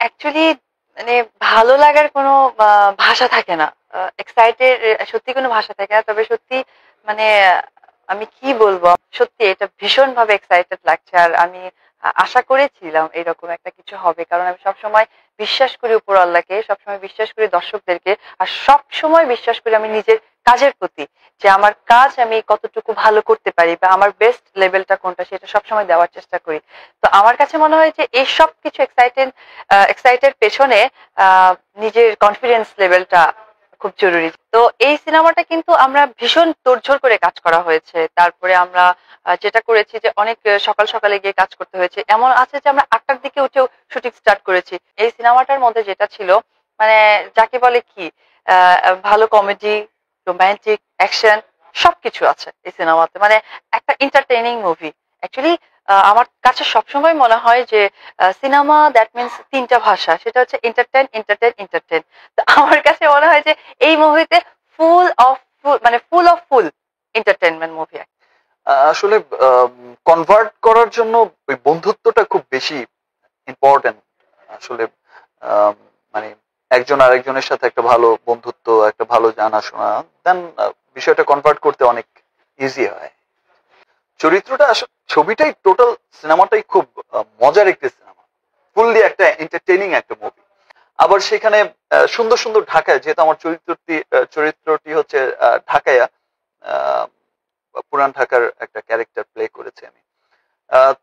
Actually মানে ভালো লাগার কোনো ভাষা থাকে না। এক্সাইটেড সত্যি কোনো ভাষা থাকে না। তবে সত্যি মানে আমি কি বলবো? সত্যি এটা ভীষণভাবে এক্সাইটেড লাগছে। আর আমি আশা করেছিলাম এরকম একটা কিছু হবে। কারণ আমি সবসময় বিশ্বাস করি উপরওয়ালাকে, সবসময় বিশ্বাস করি দর্শকদেরকে, আর সবসময় বিশ্বাস করি আমি নিজের কাজের প্রতি। যে আমার কাজ আমি কতটুকু ভালো করতে পারি বা আমার বেস্ট লেভেলটা কোনটা সেটা সবসময় দেওয়ার চেষ্টা করি। তো আমার কাছে মনে হয় যে এই সব কিছু এক্সাইটেড পেছনে নিজের কনফিডেন্স লেভেলটা খুব জরুরি। তো এই সিনেমাটা কিন্তু আমরা ভীষণ তোড়জোড় করে কাজ করা হয়েছে। তারপরে আমরা যেটা করেছি যে অনেক সকাল সকালে গিয়ে কাজ করতে হয়েছে। এমন আছে যে আমরা 8টার দিকে উঠেও শুটিং স্টার্ট করেছি। এই সিনেমাটার মধ্যে যেটা ছিল মানে যাকে বলে কি ভালো কমেডি, রোমান্টিক, অ্যাকশন সবকিছু আছে এই সিনেমাতে। মানে একটা এন্টারটেইনিং মুভি। অ্যাকচুয়ালি আমার কাছে সবসময় মনে হয় যে সিনেমা দ্যাট মিনস তিনটা ভাষা, সেটা হচ্ছে এন্টারটেন, এন্টারটেন, এন্টারটেন। তো আমার কাছে মনে হয় যে এই মুভিতে ফুল এন্টারটেনমেন্ট মুভি। আসলে কনভার্ট করার জন্য ওই বন্ধুত্বটা খুব বেশি ইম্পর্টেন্ট। আসলে আম, মানে একজন আরেকজনের সাথে একটা ভালো বন্ধুত্ব, একটা ভালো জানাশোনা, দেন বিষয়টা কনভার্ট করতে অনেক ইজি হয়। চরিত্রটা আসলে ছবিটাই টোটাল সিনেমাটাই খুব মজার একটি সিনেমা, ফুললি একটা এন্টারটেইনিং একটা মুভি। আবার সেখানে সুন্দর সুন্দর ঢাকায়, যেহেতু আমার চরিত্রটি হচ্ছে ঢাকায়া, আহ, পুরান ঢাকার একটা ক্যারেক্টার প্লে করেছি আমি।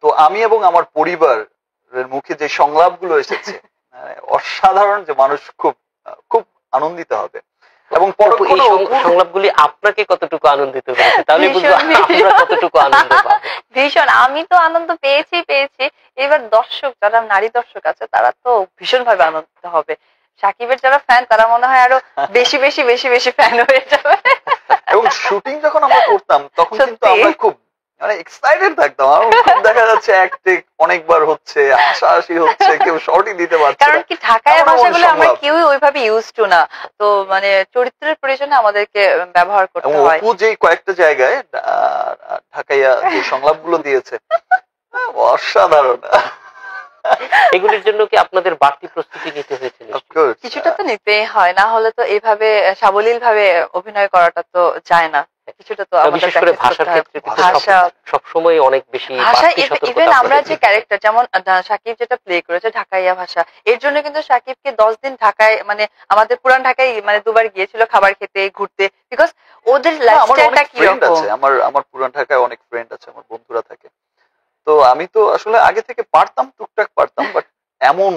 তো আমি এবং আমার পরিবারের মুখে যে সংলাপগুলো এসেছে অসাধারণ, যে মানুষ খুব খুব আনন্দিত হবে। এবং এই সংলাপগুলি আপনাকে কতটুকু আনন্দিত করেছে, তাহলে বুঝবো আমরা কতটুকু আনন্দ পাবো। ভীষণ, আমি তো আনন্দ পেয়েছি। এবার দর্শক, যারা নারী দর্শক আছে, তারা তো ভীষণ ভাবে আনন্দিত হবে। সাকিবের যারা ফ্যান, তারা মনে হয় আরো বেশি বেশি বেশি বেশি ফ্যান হয়ে যাবে। এবং শুটিং যখন আমরা করতাম তখন কিন্তু আমরা খুব মানে এক্সাইটেড থাকতাম। খুব দেখা যাচ্ছে অ্যাক্টিং অনেকবার হচ্ছে, হাসাহাসি হচ্ছে, কেউ শর্টই দিতে পারছে না। কারণ কি ঢাকায় ভাষাগুলো আমরা কেউই ওইভাবে ইউজ টু না। তো মানে চরিত্রের প্রয়োজনে আমাদেরকে ব্যবহার করতে হয়। অপু যে কয়েকটা জায়গায় ঢাকাইয়া যে সংলাপগুলো দিয়েছে অসাধারণ। এগুলির জন্য কি আপনাদের বাড়তি প্রস্তুতি নিতে হয়েছে? কিছুটা তো নিতেই হয়, না হলে তো এইভাবে সাবলীল ভাবে অভিনয় করাটা তো যায় না। কিছুটা তো বিশেষ করে ভাষার ক্ষেত্রে ভাষা সবসময় অনেক বেশি ভাষা। ইভেন আমরা যে ক্যারেক্টার, যেমন সাকিব যেটা প্লে করেছে ঢাকাইয়া ভাষা, এর জন্য কিন্তু সাকিবকে 10 দিন ঢাকায়, মানে আমাদের পুরান ঢাকায় মানে দুবার গিয়েছিল খাবার খেতে, ঘুরতে, বিকজ ওদের লাইফস্টাইলটা কি রকম। আমার পুরান ঢাকায় অনেক ফ্রেন্ড আছে, আমার বন্ধুরা থাকে। তো আমি তো আসলে আগে থেকে পারতাম, টুকটাক পারতাম, বাট এমন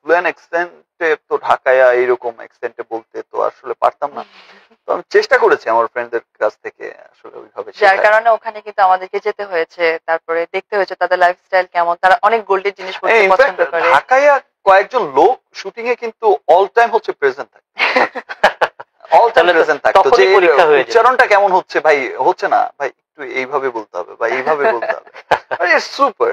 ফ্লুয়েন্ট এক্সেন্টে তো ঢাকায়া এইরকম এক্সেন্টে বলতে তো আসলে পারতাম না। তো আমি চেষ্টা করেছি আমার ফ্রেন্ডদের কাছ থেকে আসলে ওইভাবে, যার কারণে ওখানে কিন্তু আমাদেরকে যেতে হয়েছে, তারপরে দেখতে হয়েছে তাদের লাইফস্টাইল কেমন, তারা অনেক গোল্ডের জিনিস পছন্দ করে। ঢাকায়া কয়েকজন লোক শুটিং এ কিন্তু অল টাইম হচ্ছে প্রেজেন্ট থাকে, অল টাইম প্রেজেন্ট থাকতো, যে উচ্চারণটা কেমন হচ্ছে, ভাই হচ্ছে না ভাই, একটু এইভাবে বলতে হবে বা এইভাবে বলতে হবে। সুপার।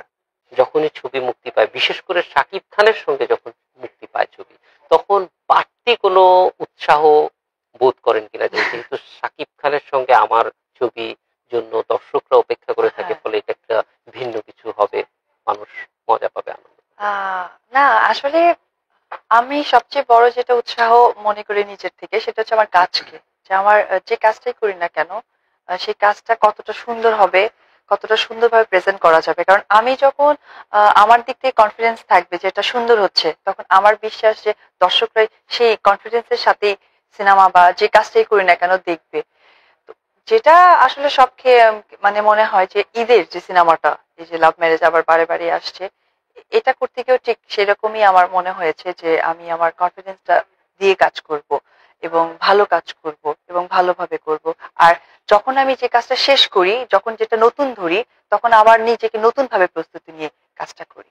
যখনই ছবি মুক্তি পায়, বিশেষ করে শাকিব খানের সঙ্গে যখন মুক্তি পায় ছবি, তখন বাড়তি কোনো উৎসাহ বোধ করেন কিনা? যেহেতু শাকিব খানের সঙ্গে আমার ছবি জন্য দর্শকরা অপেক্ষা করে থাকে, ফলে এটা একটা ভিন্ন কিছু হবে, মানুষ মজা পাবে, আনন্দ। না আসলে আমি সবচেয়ে বড় যেটা উৎসাহ মনে করি নিজের থেকে, সেটা হচ্ছে আমার কাজকে, যে আমার যে কাজটাই করি না কেন সেই কাজটা কতটা সুন্দর হবে, কতটা সুন্দরভাবে প্রেজেন্ট করা যাবে। কারণ আমি যখন আমার দিক থেকে কনফিডেন্স থাকবে যে এটা সুন্দর হচ্ছে, তখন আমার বিশ্বাস যে দর্শকরাই সেই কনফিডেন্সের সাথেই সিনেমা বা যে কাজটাই করি না কেন দেখবে। যেটা আসলে মানে মনে হয় যে ঈদের যে সিনেমাটা, এই যে লাভ ম্যারেজ আবার বারে বারে আসছে, এটা করতে গিয়েও ঠিক সেরকমই আমার মনে হয়েছে যে আমি আমার কনফিডেন্সটা দিয়ে কাজ করব এবং ভালো কাজ করব এবং ভালোভাবে করব। আর যখন আমি যে কাজটা শেষ করি, যখন যেটা নতুন ধরি, তখন আবার নিজেকে নতুন ভাবে প্রস্তুতি নিয়ে কাজটা করি।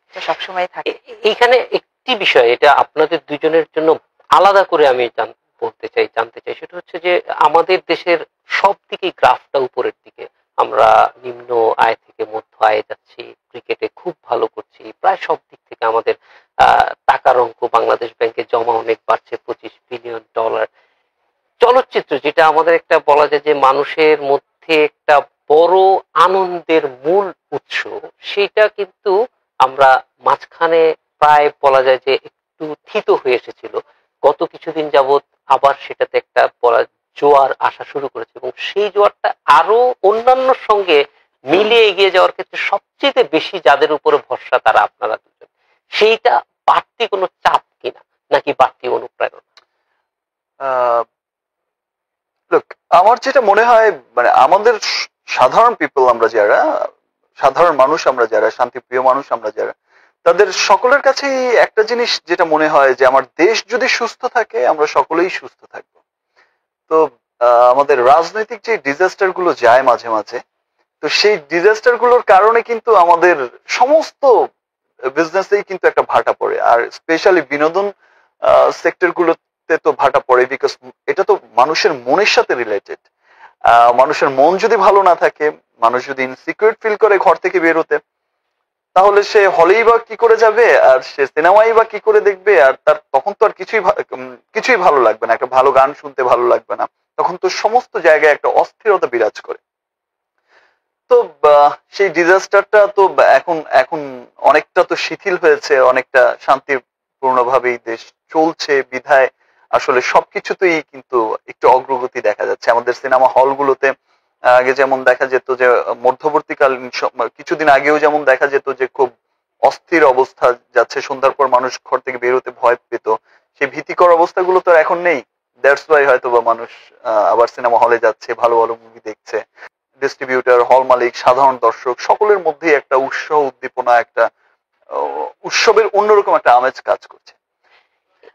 এটা সবসময় থাকে। এইখানে একটি বিষয়, এটা আপনাদের দুজনের জন্য আলাদা করে আমি জানতে চাই, সেটা হচ্ছে যে আমাদের দেশের সব দিকেই গ্রাফটা উপরের দিকে। আমরা নিম্ন আয় থেকে মধ্য আয়ে যাচ্ছি, ক্রিকেটে খুব ভালো করছি, প্রায় সব দিক থেকে আমাদের টাকার অঙ্ক বাংলাদেশ ব্যাংকে জমা অনেক বাড়ছে, $25 বিলিয়ন। চলচ্চিত্র, যেটা আমাদের একটা বলা যায় যে মানুষের মধ্যে একটা বড় আনন্দের মূল উৎস, সেটা কিন্তু আমরা মাঝখানে প্রায় বলা যায় যে একটু থিত হয়ে এসেছিল, গত কিছুদিন যাবত আবার সেটাতে একটা বলা জোয়ার আসা শুরু করেছে, এবং সেই জোয়ারটা আরো অন্যান্যর সঙ্গে মিলে এগিয়ে যাওয়ার ক্ষেত্রে সবচেয়ে বেশি যাদের উপরে ভরসা তারা আপনারা দুজন। সেইটা বাড়তি কোনো চাপ কিনা, নাকি বাড়তি অনুপ্রেরণা? লোক, আমার যেটা মনে হয়, মানে আমাদের সাধারণ পিপল, আমরা যারা সাধারণ মানুষ, আমরা যারা শান্তিপ্রিয় মানুষ, আমরা যারা, তাদের সকলের কাছেই একটা জিনিস যেটা মনে হয় যে আমার দেশ যদি সুস্থ থাকে আমরা সকলেই সুস্থ থাকবো। তো আমাদের রাজনৈতিক যে ডিজাস্টার গুলো যায় মাঝে মাঝে, তো সেই ডিজাস্টার গুলোর কারণে কিন্তু আমাদের সমস্ত বিজনেসেই কিন্তু একটা ভাটা পড়ে, আর স্পেশালি বিনোদন সেক্টর গুলোতে তো ভাটা পড়ে, বিকজ এটা তো মানুষের মনের সাথে রিলেটেড। মানুষের মন যদি ভালো না থাকে, মানুষ যদি ইনসিকিউর ফিল করে ঘর থেকে বেরোতে, তাহলে সে হলেই বা কি করে যাবে, আর সে সিনেমাই বা কি করে দেখবে, আর তার তখন তো আর কিছুই ভালো লাগবে না, একটা ভালো গান শুনতে ভালো লাগবে না, তখন তো সমস্ত জায়গায় একটা অস্থিরতা বিরাজ করে। তো সেই ডিজাস্টারটা তো এখন এখন অনেকটা তো শিথিল হয়েছে, অনেকটা শান্তিপূর্ণভাবেই দেশ চলছে বিধায় আসলে সবকিছুতেই কিন্তু একটু অগ্রগতি দেখা যাচ্ছে। আমাদের সিনেমা হলগুলোতে আগে যেমন দেখা যেত যে মধ্যবর্তীকালীন কিছুদিন আগেও যেমন দেখা যেত যে খুব অস্থির অবস্থা যাচ্ছে, সন্ধ্যার পর মানুষ ঘর থেকে বেরোতে ভয় পেত, সেই ভীতিকর অবস্থাগুলো তো এখন নেই। দ্যাটস ওয়াই হয়তো বা মানুষ আবার সিনেমা হলে যাচ্ছে, ভালো ভালো মুভি দেখছে। ডিস্ট্রিবিউটর, হল মালিক, সাধারণ দর্শক সকলের মধ্যেই একটা উৎসাহ, উদ্দীপনা, একটা উৎসবের অন্যরকম একটা আমেজ কাজ করছে।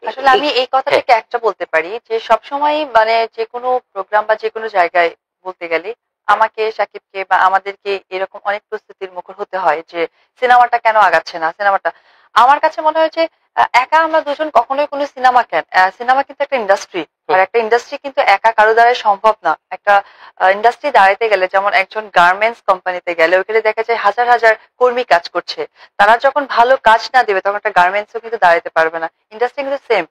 আসলে আমি এই কথাটাকে একটা বলতে পারি যে সবসময় মানে যে কোনো প্রোগ্রাম বা যে কোনো জায়গায় বলতে গেলে আমাকে, সাকিবকে বা আমাদেরকে এরকম অনেক প্রস্তুতির মুখর হতে হয় যে সিনেমাটা কেন আগাচ্ছে না। সিনেমাটা আমার কাছে মনে হয় যে একা আমরা দুজন কখনোই কোনো সিনেমা কেন, সিনেমা কিন্তু একটা ইন্ডাস্ট্রি, আর একটা ইন্ডাস্ট্রি কিন্তু একা কারো দ্বারা সম্ভব না। একটা ইন্ডাস্ট্রি দাঁড়াইতে গেলে, যেমন একজন গার্মেন্টস কোম্পানিতে গেলে ওইখানে দেখা যায় হাজার হাজার কর্মী কাজ করছে, তারা যখন ভালো কাজ না দেবে তখন একটা গার্মেন্টসও কিন্তু দাঁড়াতে পারবে না। ইন্ডাস্ট্রি কিন্তু সেম।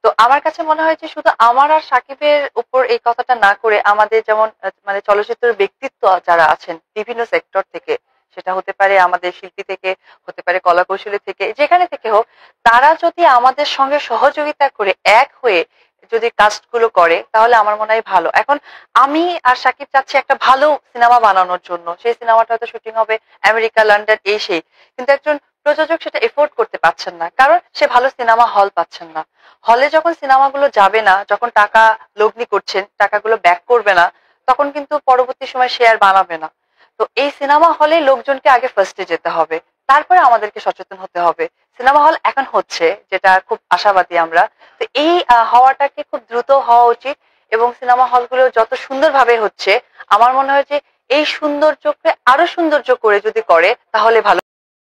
তো আমার কাছে মনে হয় যে শুধু আমার আর সাকিবের উপর এই কথাটা না করে আমাদের যেমন মানে চলচ্চিত্রের ব্যক্তিত্ব যারা আছেন বিভিন্ন সেক্টর থেকে, সেটা হতে পারে আমাদের শিল্পী থেকে, হতে পারে কলা কৌশলী থেকে, যেখানে থেকে হোক, তারা যদি আমাদের সঙ্গে সহযোগিতা করে এক হয়ে যদি কাজগুলো করে তাহলে আমার মনে হয় ভালো। এখন আমি আর সাকিব চাচ্ছি একটা ভালো সিনেমা বানানোর জন্য, সেই সিনেমাটা হয়তো শুটিং হবে আমেরিকা, লন্ডন, এই সেই, কিন্তু একজন প্রযোজক সেটা এফোর্ড করতে পারছেন না, কারণ সে ভালো সিনেমা হল পাচ্ছেন না। হলে যখন সিনেমাগুলো যাবে না, যখন টাকা লগ্নি করছেন, টাকাগুলো ব্যাক করবে না, তখন কিন্তু পরবর্তী সময় সে আর বানাবে না। তো এই সিনেমা হলে লোকজনকে আগে ফার্স্টে যেতে হবে, তারপরে আমাদেরকে সচেতন হতে হবে। সিনেমা হল এখন হচ্ছে, যেটা খুব আশাবাদী আমরা। তো এই হওয়াটাকে খুব দ্রুত হওয়া উচিত, এবং সিনেমা হলগুলো যত সুন্দরভাবে হচ্ছে আমার মনে হয় যে এই সৌন্দর্যকে আরো সৌন্দর্য করে যদি করে তাহলে ভালো।